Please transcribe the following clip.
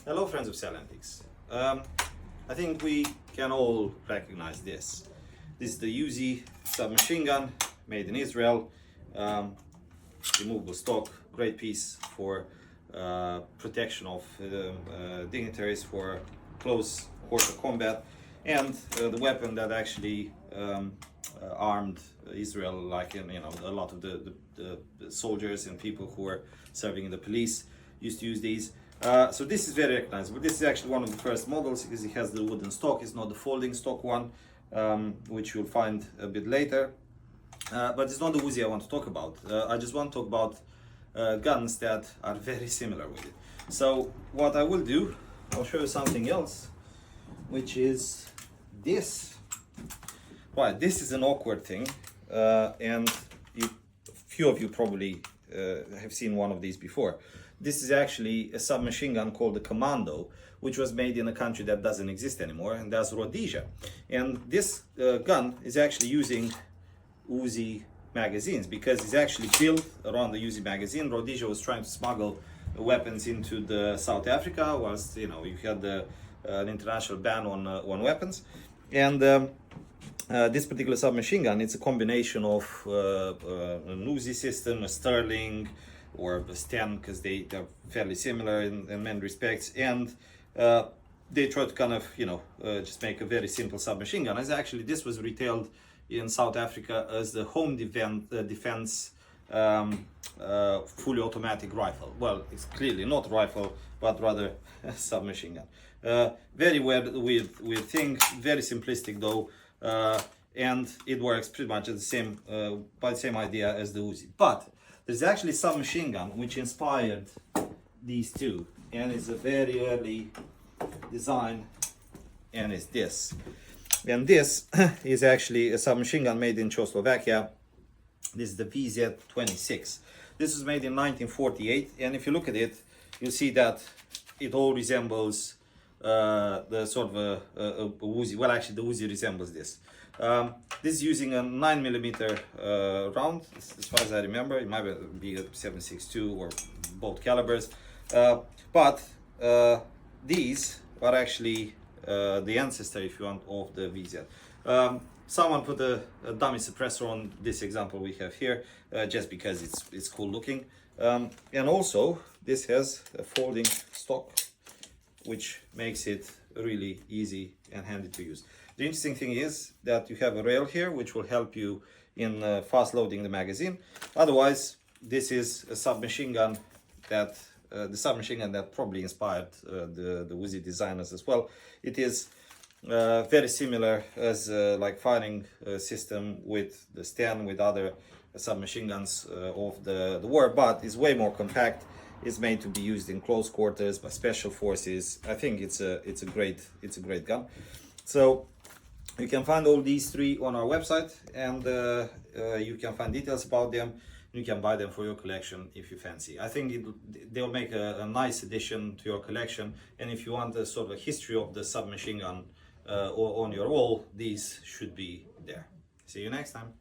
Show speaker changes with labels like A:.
A: Hello friends of Cell Antiques. I think we can all recognize this. This is the UZ submachine gun made in Israel. Removable stock, great piece for protection of dignitaries for close quarter combat, and the weapon that actually armed Israel, like a lot of the soldiers and people who were serving in the police used to use these. So this is very recognizable. This is actually one of the first models because it has the wooden stock. It's not the folding stock one, which you'll find a bit later. But it's not the Uzi I want to talk about. I just want to talk about guns that are very similar with it. So what I will do, I'll show you something else, which is this. Right, this is an awkward thing, and few of you probably have seen one of these before. This is actually a submachine gun called the Commando, which was made in a country that doesn't exist anymore, and that's Rhodesia. And this gun is actually using Uzi magazines because it's actually built around the Uzi magazine. Rhodesia was trying to smuggle weapons into the South Africa, whilst you had an international ban on weapons. And this particular submachine gun, it's a combination of an Uzi system, a Sterling, or a Sten, because they're fairly similar in many respects, and they try to kind of just make a very simple submachine gun. As actually this was retailed in South Africa as the home defense fully automatic rifle. Well, it's clearly not rifle, but rather a submachine gun. Very weird thing, very simplistic though, and it works pretty much as the same by the same idea as the Uzi. But there's actually a submachine gun which inspired these two, and it's a very early design, and it's this. And this is actually a submachine gun made in Czechoslovakia. This is the VZ26. This was made in 1948, and if you look at it, you'll see that it all resembles the sort of a Uzi. Well, actually, the Uzi resembles this. This is using a 9mm round, as far as I remember. It might be a 7.62 or both calibers. But these are actually the ancestor, if you want, of the VZ. Someone put a dummy suppressor on this example we have here, just because it's cool looking. And also, this has a folding stock, which makes it really easy and handy to use. The interesting thing is that you have a rail here, which will help you in fast loading the magazine. Otherwise, this is a submachine gun that the submachine gun that probably inspired the Uzi designers as well. It is very similar as like firing system with the Sten, with other submachine guns of the war, but it's way more compact. It's made to be used in close quarters by special forces. I think it's a great gun. So you can find all these three on our website, and you can find details about them. You can buy them for your collection if you fancy. I think they'll make a nice addition to your collection, and if you want a sort of a history of the submachine gun on your wall, these should be there. See you next time.